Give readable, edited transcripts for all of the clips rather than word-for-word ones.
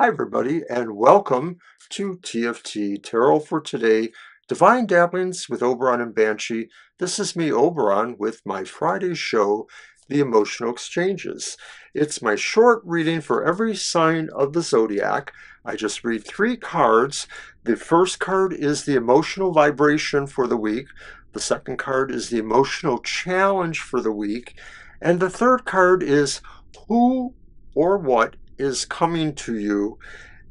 Hi, everybody, and welcome to TFT Tarot for today. Divine Dabblings with Oberon and Banshee. This is me, Oberon, with my Friday show, The Emotional Exchanges. It's my short reading for every sign of the Zodiac. I just read 3 cards. The first card is the emotional vibration for the week. The second card is the emotional challenge for the week. And the third card is who or what is coming to you,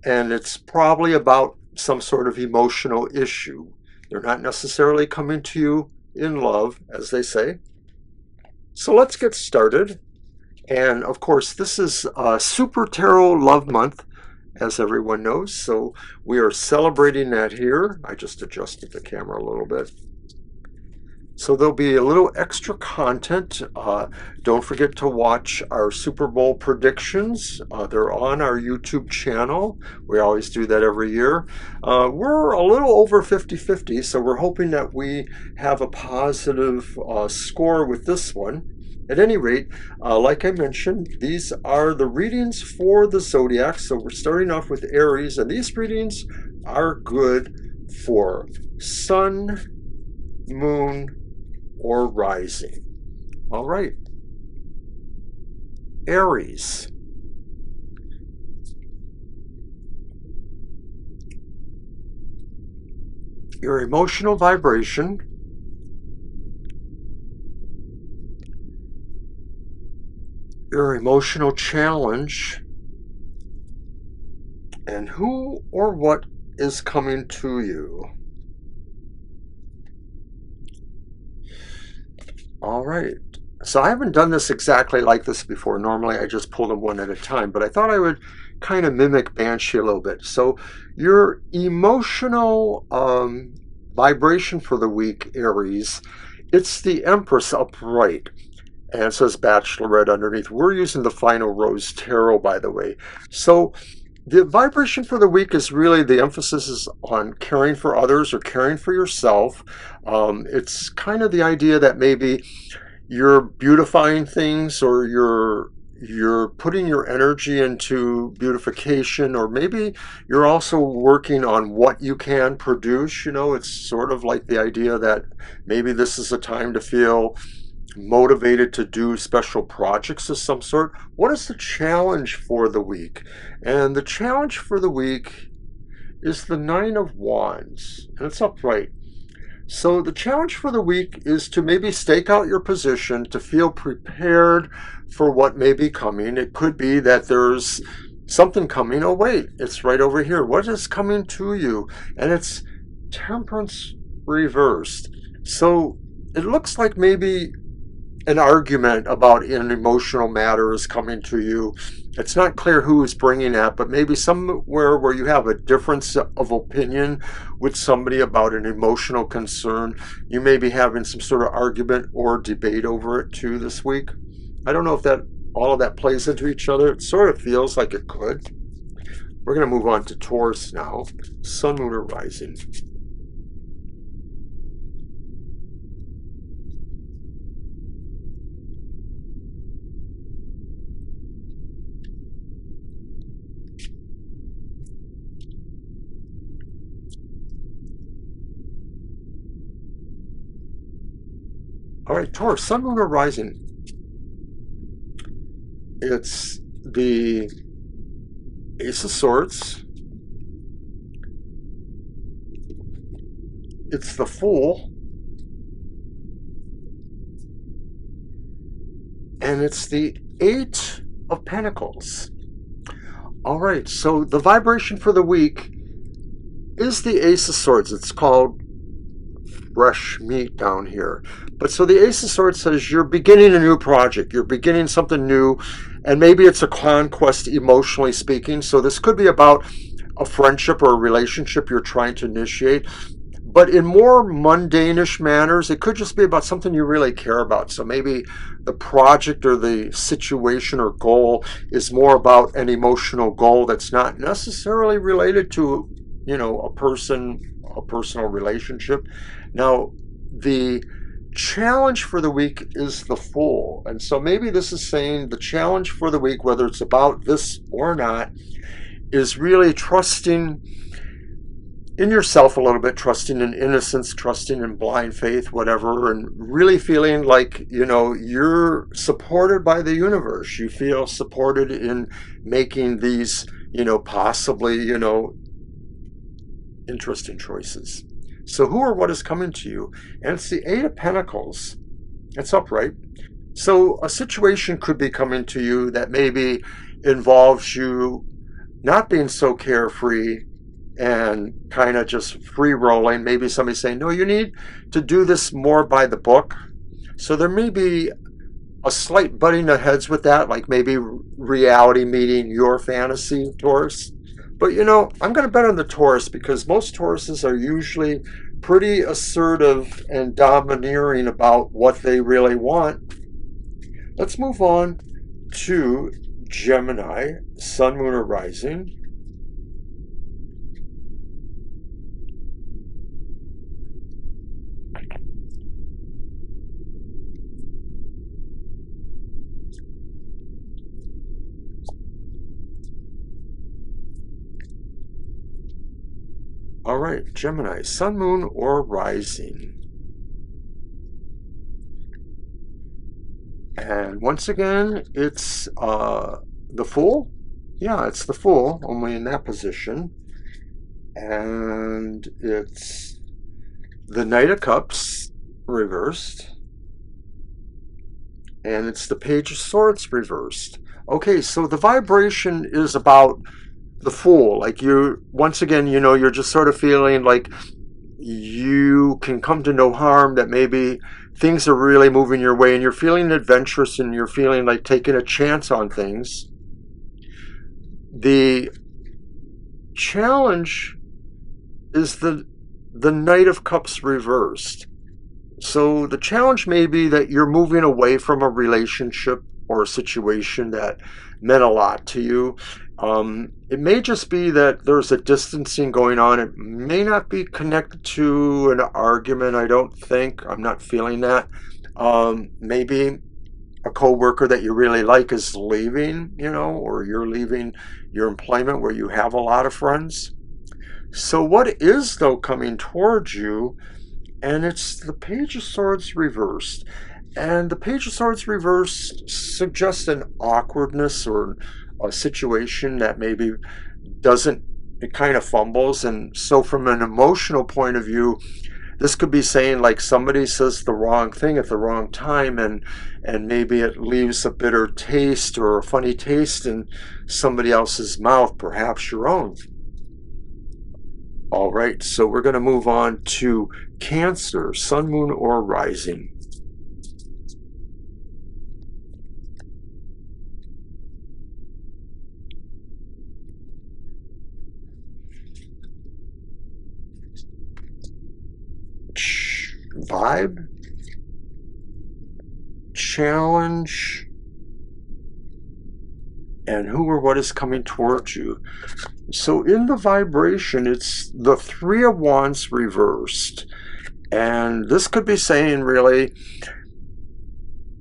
and it's probably about some sort of emotional issue. They're not necessarily coming to you in love, as they say. So let's get started. And of course, this is Super Tarot Love Month, as everyone knows. So we are celebrating that here. I just adjusted the camera a little bit. So there'll be a little extra content. Don't forget to watch our Super Bowl predictions. They're on our YouTube channel. We always do that every year. We're a little over 50-50, so we're hoping that we have a positive score with this one. At any rate, like I mentioned, these are the readings for the Zodiac. So we're starting off with Aries, and these readings are good for Sun, Moon, or rising. All right. Aries. Your emotional vibration, your emotional challenge, and who or what is coming to you. All right, so I haven't done this exactly like this before. Normally I just pull them one at a time, but I thought I would kind of mimic Banshee a little bit. So your emotional vibration for the week, Aries, it's the Empress upright. And it says Bachelorette underneath. We're using the Final Rose Tarot, by the way. So the vibration for the week is really, the emphasis is on caring for others or caring for yourself. It's kind of the idea that maybe you're beautifying things, or you're putting your energy into beautification, or maybe you're also working on what you can produce. You know, it's sort of like the idea that maybe this is a time to feel motivated to do special projects of some sort. What is the challenge for the week? And the challenge for the week is the 9 of Wands, and it's upright. So the challenge for the week is to maybe stake out your position, to feel prepared for what may be coming. It could be that there's something coming. Oh wait, it's right over here. What is coming to you? And it's Temperance reversed. So it looks like maybe an argument about an emotional matter is coming to you. It's not clear who is bringing that, but maybe somewhere where you have a difference of opinion with somebody about an emotional concern. You may be having some sort of argument or debate over it too this week. I don't know if that all of that plays into each other. It sort of feels like it could. We're going to move on to Taurus now. Sun, Moon, or Rising. All right, Taurus, Sun, Moon, or Rising. It's the Ace of Swords. It's the Fool. And it's the 8 of Pentacles. All right, so the vibration for the week is the Ace of Swords. It's called fresh meat down here. But so the Ace of Swords says you're beginning a new project. You're beginning something new, and maybe it's a conquest, emotionally speaking. So this could be about a friendship or a relationship you're trying to initiate. But in more mundane-ish manners, it could just be about something you really care about. So maybe the project or the situation or goal is more about an emotional goal that's not necessarily related to, you know, a personal relationship. Now, the challenge for the week is the Fool. And so maybe this is saying the challenge for the week, whether it's about this or not, is really trusting in yourself a little bit, trusting in innocence, trusting in blind faith, whatever, and really feeling like, you're supported by the universe. You feel supported in making these, possibly, interesting choices. So who or what is coming to you? And it's the Eight of Pentacles. It's upright. So a situation could be coming to you that maybe involves you not being so carefree and kind of just free rolling. Maybe somebody's saying, no, you need to do this more by the book. So there may be a slight butting of heads with that, like maybe reality meeting your fantasy, Taurus. But I'm going to bet on the Taurus because most Tauruses are usually pretty assertive and domineering about what they really want. Let's move on to Gemini, Sun, Moon, or Rising. All right, Gemini, Sun, Moon, or Rising. And once again, it's the Fool. Yeah, it's the Fool, only in that position. And it's the Knight of Cups reversed. And it's the Page of Swords reversed. Okay, so the vibration is about the Fool. Like once again, you're just sort of feeling like you can come to no harm, that maybe things are really moving your way and you're feeling adventurous and you're feeling like taking a chance on things. The challenge is the Knight of Cups reversed. So the challenge may be that you're moving away from a relationship or a situation that meant a lot to you. It may just be that there's a distancing going on. It may not be connected to an argument, I don't think. I'm not feeling that. Maybe a co-worker that you really like is leaving, or you're leaving your employment where you have a lot of friends. So what is, though, coming towards you? And it's the Page of Swords reversed. And the Page of Swords reversed suggests an awkwardness or a situation that maybe it kind of fumbles. And so from an emotional point of view, this could be saying like somebody says the wrong thing at the wrong time, and maybe it leaves a bitter taste or a funny taste in somebody else's mouth, perhaps your own. All right, so we're going to move on to Cancer, Sun, Moon, or Rising. Vibe, challenge, and who or what is coming towards you. So in the vibration, it's the Three of Wands reversed. And this could be saying really,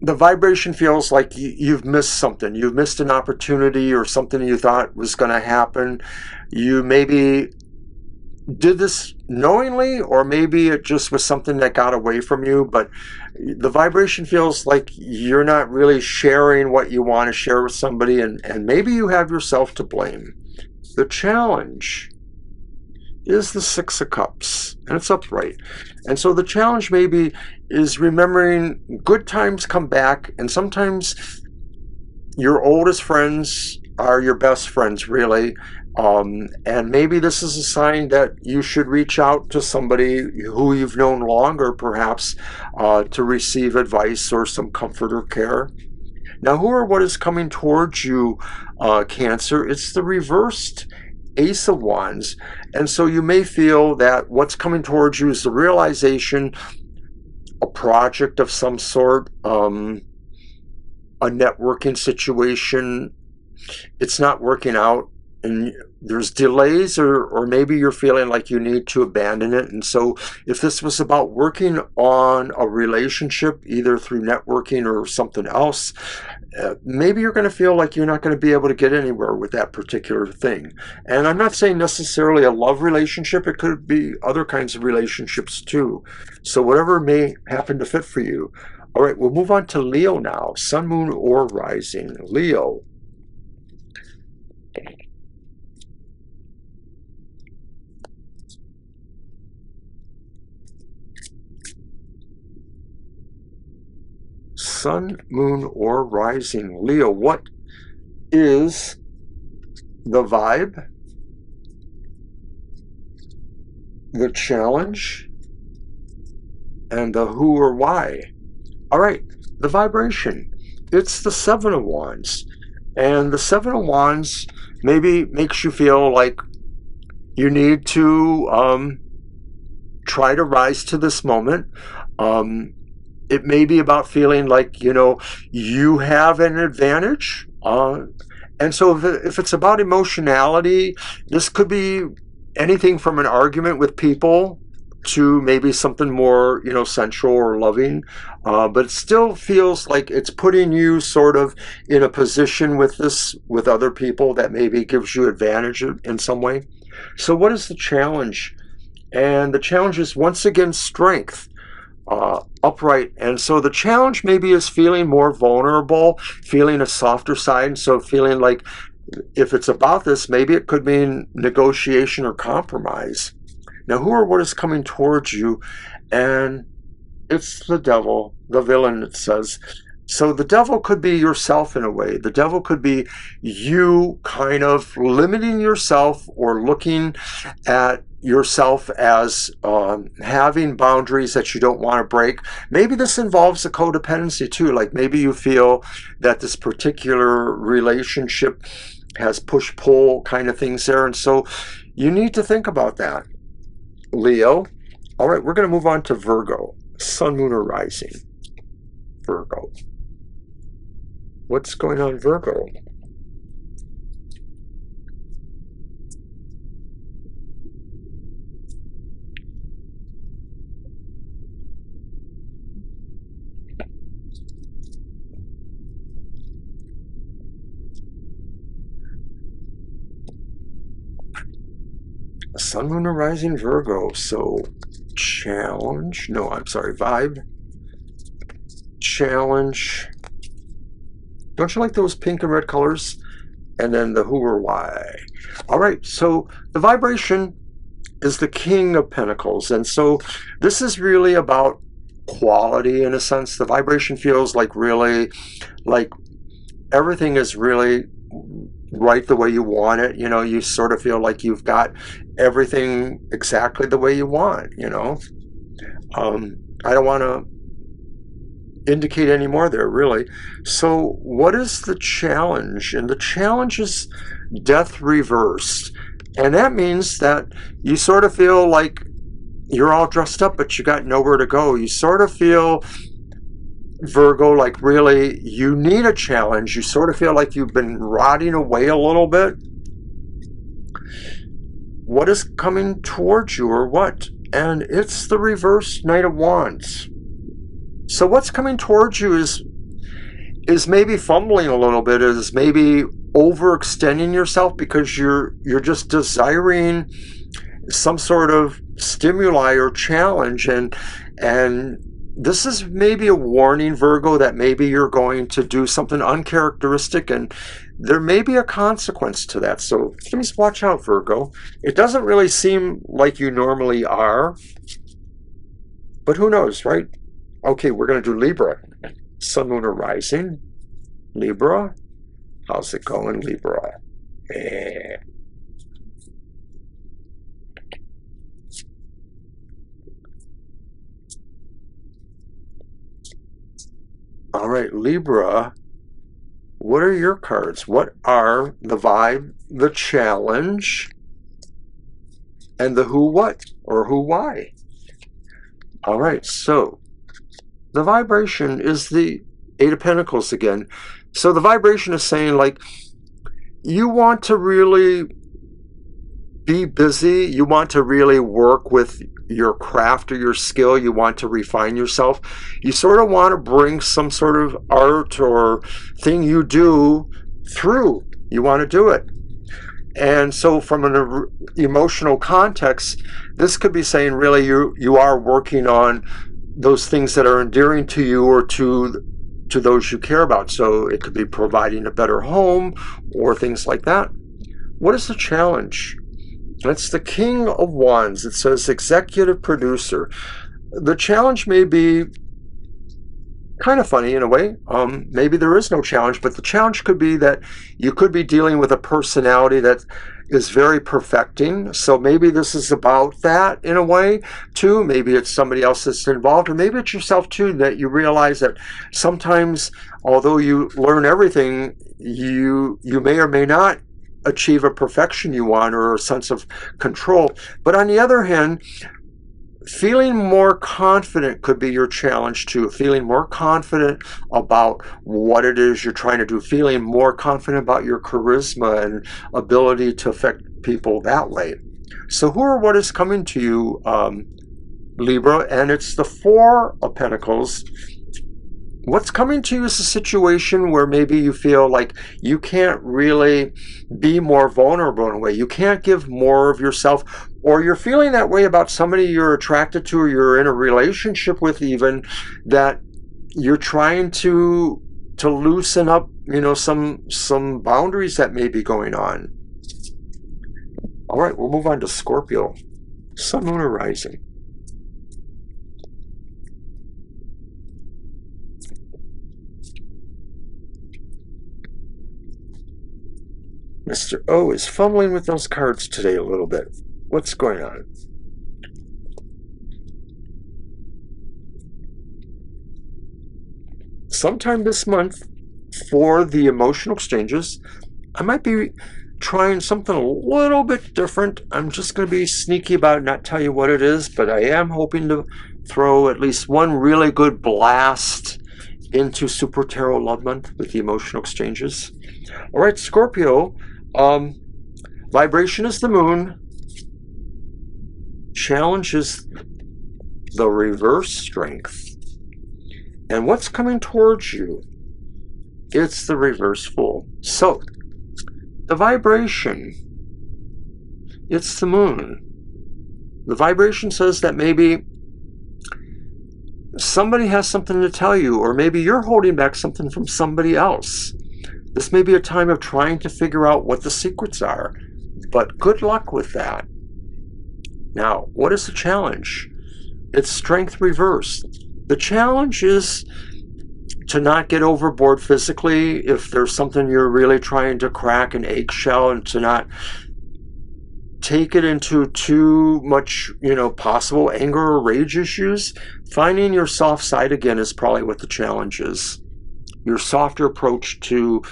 the vibration feels like you've missed something. You've missed an opportunity or something you thought was going to happen. You maybe did this knowingly, or maybe it just was something that got away from you, but the vibration feels like you're not really sharing what you want to share with somebody, and maybe you have yourself to blame. The challenge is the Six of Cups, and it's upright. And so the challenge maybe is remembering good times come back, and sometimes your oldest friends are your best friends, really. And maybe this is a sign that you should reach out to somebody who you've known longer, perhaps, to receive advice or some comfort or care. Now, who or what is coming towards you, Cancer? It's the reversed Ace of Wands. And so you may feel that what's coming towards you is the realization, a project of some sort, a networking situation. It's not working out and there's delays, or maybe you're feeling like you need to abandon it. And so if this was about working on a relationship, either through networking or something else, maybe you're going to feel like you're not going to be able to get anywhere with that particular thing. And I'm not saying necessarily a love relationship. It could be other kinds of relationships too. So whatever may happen to fit for you. All right, we'll move on to Leo now. Sun, moon, or rising. Leo. Sun, moon, or rising. Leo, what is the vibe, the challenge, and the who or why? All right, the vibration. It's the Seven of Wands. And the Seven of Wands maybe makes you feel like you need to try to rise to this moment. It may be about feeling like, you have an advantage. And so if it's about emotionality, this could be anything from an argument with people to maybe something more, sensual or loving. But it still feels like it's putting you sort of in a position with other people that maybe gives you advantage in some way. So what is the challenge? And the challenge is, once again, strength. Upright. And so the challenge maybe is feeling more vulnerable, feeling a softer side. And so feeling like if it's about this, maybe it could mean negotiation or compromise. Now, who or what is coming towards you? And it's the devil, the villain, it says. So the devil could be yourself in a way. The devil could be you kind of limiting yourself or looking at yourself as having boundaries that you don't want to break. Maybe this involves a codependency too. Like maybe you feel that this particular relationship has push-pull kind of things there. And so you need to think about that, Leo. All right, we're going to move on to Virgo. Sun, moon, or rising. Virgo. What's going on, Virgo? Sun, moon, or rising, Virgo. So challenge. No, I'm sorry. Vibe. Challenge. Don't you like those pink and red colors? And then the who or why. All right, so the vibration is the King of Pentacles. And so this is really about quality in a sense. The vibration feels like really, like everything is really right the way you want it. You sort of feel like you've got everything exactly the way you want, I don't want to indicate any more there, really. So what is the challenge? And the challenge is death reversed. And that means that you sort of feel like you're all dressed up, but you got nowhere to go. You sort of feel, Virgo, like really you need a challenge. You sort of feel like you've been rotting away a little bit. What is coming towards you or what? And it's the reverse Knight of Wands. So what's coming towards you is maybe fumbling a little bit, is maybe overextending yourself because you're just desiring some sort of stimuli or challenge, and this is maybe a warning, Virgo, that maybe you're going to do something uncharacteristic, and there may be a consequence to that. So please watch out, Virgo. It doesn't really seem like you normally are, but who knows, right? Okay, we're going to do Libra. Sun, moon, or rising. Libra. How's it going, Libra? All right, Libra. What are your cards? What are the vibe, the challenge, and the who, what, or who, why? All right, so the vibration is the Eight of Pentacles again. So the vibration is saying, like, you want to really be busy. You want to really work with your craft or your skill. You want to refine yourself. You sort of want to bring some sort of art or thing you do through. You want to do it. And so from an emotional context, this could be saying really you are working on those things that are endearing to you or to those you care about. So it could be providing a better home or things like that. What is the challenge? That's the King of Wands. It says executive producer. The challenge may be kind of funny in a way. Maybe there is no challenge, but the challenge could be that you could be dealing with a personality that is very perfecting. So maybe this is about that in a way too. Maybe it's somebody else that's involved, or maybe it's yourself too, that you realize that sometimes, although you learn everything, you may or may not achieve a perfection you want or a sense of control. But on the other hand, feeling more confident could be your challenge too. Feeling more confident about what it is you're trying to do. Feeling more confident about your charisma and ability to affect people that way. So who or what is coming to you, Libra? And it's the Four of Pentacles. What's coming to you is a situation where maybe you feel like you can't really be more vulnerable in a way. You can't give more of yourself, or you're feeling that way about somebody you're attracted to or you're in a relationship with even, that you're trying to loosen up, some boundaries that may be going on. All right, we'll move on to Scorpio. Sun, Moon, or Rising. Mr. O is fumbling with those cards today a little bit. What's going on? Sometime this month, for the emotional exchanges, I might be trying something a little bit different. I'm just going to be sneaky about it, not tell you what it is, but I am hoping to throw at least one really good blast into Super Tarot Love Month with the emotional exchanges. All right, Scorpio. Vibration is the moon. Challenge is the reverse strength. And what's coming towards you? It's the reverse fool. So, the vibration, it's the moon. The vibration says that maybe somebody has something to tell you, or maybe you're holding back something from somebody else. This may be a time of trying to figure out what the secrets are, but good luck with that. Now, what is the challenge? It's strength reversed. The challenge is to not get overboard physically if there's something you're really trying to crack an eggshell, and to not take it into too much, possible anger or rage issues. Finding your soft side again is probably what the challenge is. Your softer approach to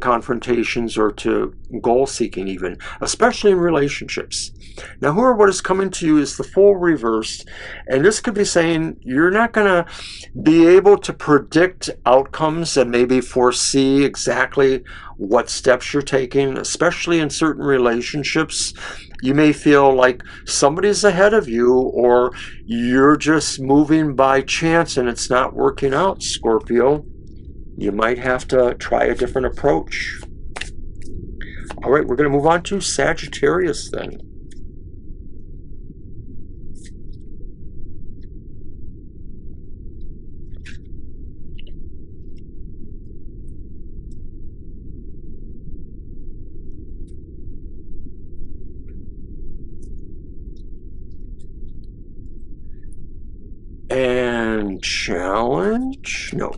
confrontations or to goal seeking even, especially in relationships. Now, who or what is coming to you is the Fool reversed, and this could be saying you're not going to be able to predict outcomes and maybe foresee exactly what steps you're taking, especially in certain relationships. You may feel like somebody's ahead of you, or you're just moving by chance and it's not working out, Scorpio. You might have to try a different approach. All right, we're going to move on to Sagittarius then. And challenge? No.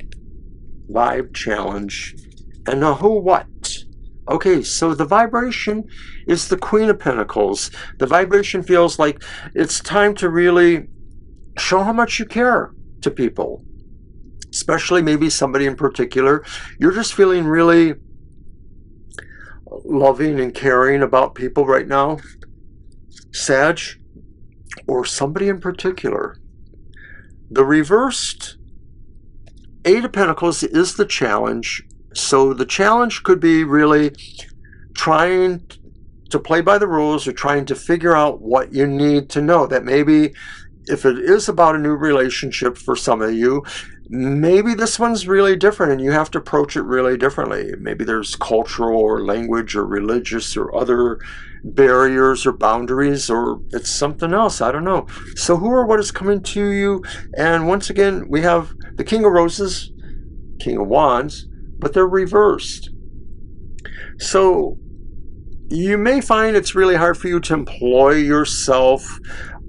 Vibe challenge. And the who what? Okay, so the vibration is the Queen of Pentacles. The vibration feels like it's time to really show how much you care to people, especially maybe somebody in particular. You're just feeling really loving and caring about people right now, Sag, or somebody in particular. The reversed Eight of Pentacles is the challenge. So the challenge could be really trying to play by the rules or trying to figure out what you need to know. That maybe if it is about a new relationship for some of you, maybe this one's really different and you have to approach it really differently. Maybe there's cultural or language or religious or other barriers or boundaries, or it's something else. I don't know. So who or what is coming to you? And once again, we have the King of Roses, King of Wands, but they're reversed. So you may find it's really hard for you to employ yourself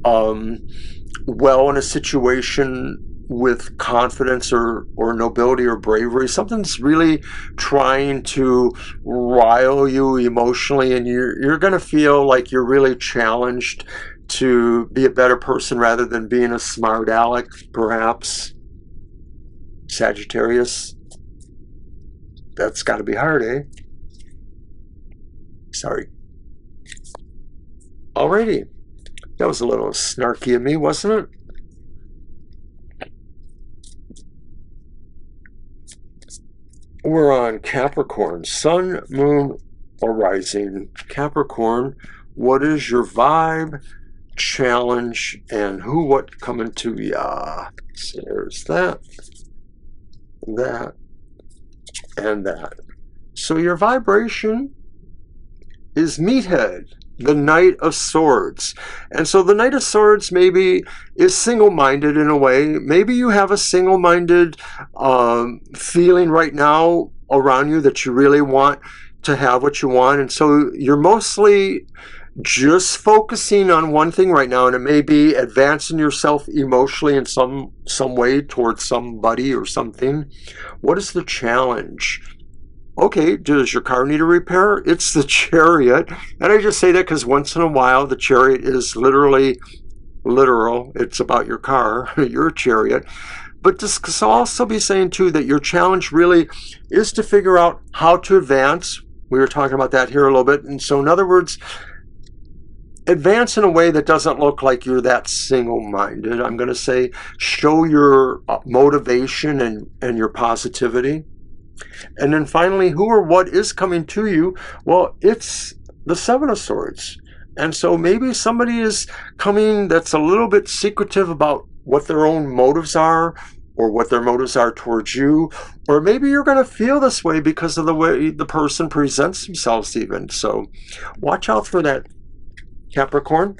well in a situation with confidence or nobility or bravery. Something's really trying to rile you emotionally, and you're going to feel like you're really challenged to be a better person rather than being a smart aleck, perhaps. Sagittarius. That's got to be hard, eh? Sorry. Alrighty. That was a little snarky of me, wasn't it? We're on Capricorn, Sun, Moon, or Rising. Capricorn, what is your vibe, challenge, and who, what coming to ya? So there's that, and that. So your vibration is Meathead, the Knight of Swords. And so the Knight of Swords maybe is single-minded in a way. Maybe you have a single-minded feeling right now around you that you really want to have what you want. And so you're mostly just focusing on one thing right now, and it may be advancing yourself emotionally in some way towards somebody or something. What is the challenge? Okay, does your car need a repair? It's the Chariot. And I just say that because once in a while the Chariot is literal. It's about your car, your Chariot. But this could also be saying too that your challenge really is to figure out how to advance. We were talking about that here a little bit. And so in other words, advance in a way that doesn't look like you're that single-minded. I'm going to say show your motivation and your positivity. And then finally, who or what is coming to you? Well, it's the Seven of Swords. And so maybe somebody is coming that's a little bit secretive about what their own motives are, or what their motives are towards you. Or maybe you're going to feel this way because of the way the person presents themselves even. So watch out for that, Capricorn.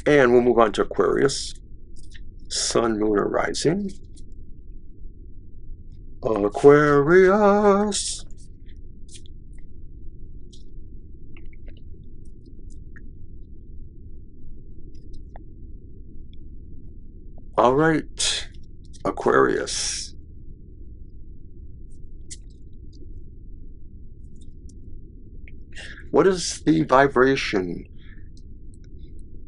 And we'll move on to Aquarius. Sun, Moon, or Rising. Aquarius. All right, Aquarius. What is the vibration?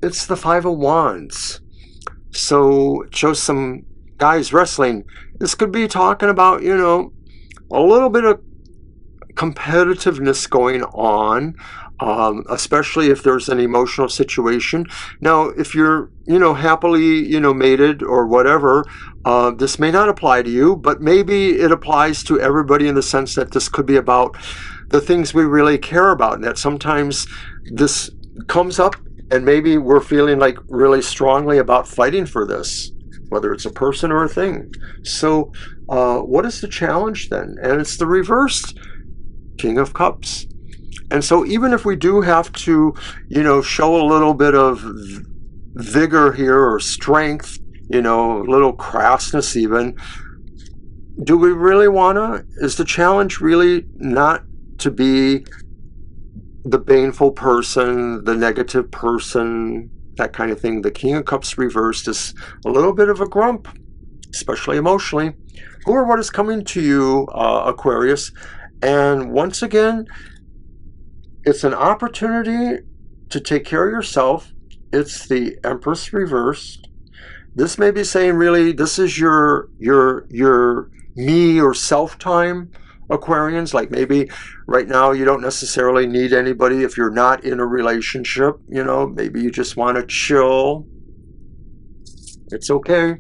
It's the Five of Wands. So it shows some guys wrestling. This could be talking about, a little bit of competitiveness going on, especially if there's an emotional situation. Now, if you're, happily, mated or whatever, this may not apply to you, but maybe it applies to everybody in the sense that this could be about the things we really care about, and that sometimes this comes up and maybe we're feeling like really strongly about fighting for this, whether it's a person or a thing. So what is the challenge then? And it's the reversed King of Cups. And so even if we do have to, show a little bit of vigor here or strength, a little crassness even, do we really want to? Is the challenge really not to be the baneful person, the negative person, that kind of thing? The King of Cups reversed is a little bit of a grump, especially emotionally. Who or what is coming to you, Aquarius? And once again, it's an opportunity to take care of yourself. It's the Empress reversed. This may be saying really this is your me or self time, Aquarians. Like maybe right now you don't necessarily need anybody if you're not in a relationship. Maybe you just want to chill. It's okay.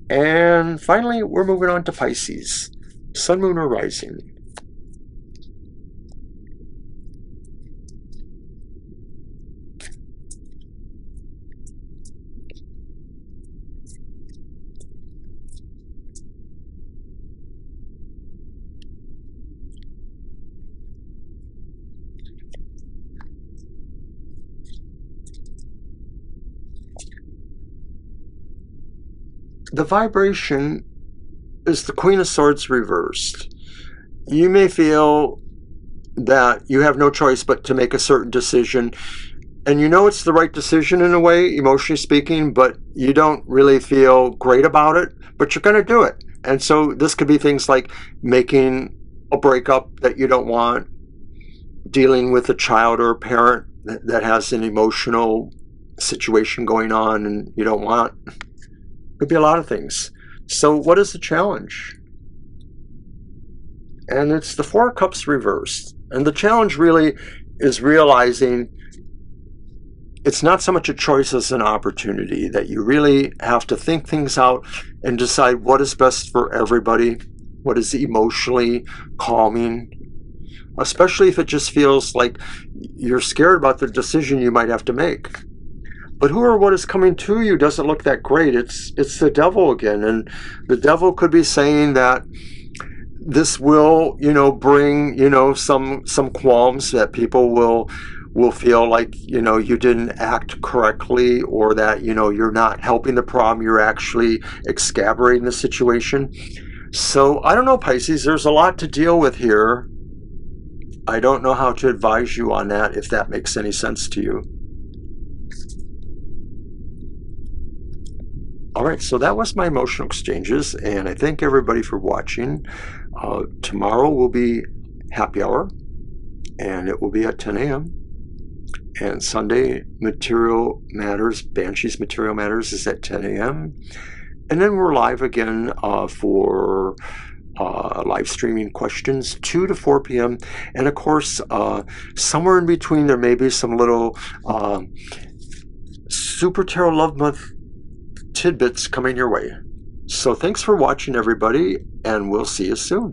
And finally, we're moving on to Pisces. Sun, Moon, or Rising. the vibration is the Queen of Swords reversed. You may feel that you have no choice but to make a certain decision, and you know it's the right decision in a way, emotionally speaking, but you don't really feel great about it, but you're going to do it. And so this could be things like making a breakup that you don't want, dealing with a child or a parent that has an emotional situation going on and you don't want. Could be a lot of things. So what is the challenge? And it's the Four of Cups reversed. And the challenge really is realizing it's not so much a choice as an opportunity, that you really have to think things out and decide what is best for everybody, what is emotionally calming, especially if it just feels like you're scared about the decision you might have to make. But who or what is coming to you doesn't look that great. It's the devil again. And the devil could be saying that this will, bring, some qualms, that people will feel like, you didn't act correctly, or that, you're not helping the problem, you're actually exacerbating the situation. So I don't know, Pisces, there's a lot to deal with here. I don't know how to advise you on that, if that makes any sense to you. All right, so that was my emotional exchanges, and I thank everybody for watching. Tomorrow will be happy hour, and it will be at 10 a.m. And Sunday, Material Matters, Banshees Material Matters is at 10 a.m. And then we're live again for live streaming questions, 2 to 4 p.m. And of course, somewhere in between, there may be some little Super Tarot Love Month tidbits coming your way. So thanks for watching, everybody, and we'll see you soon.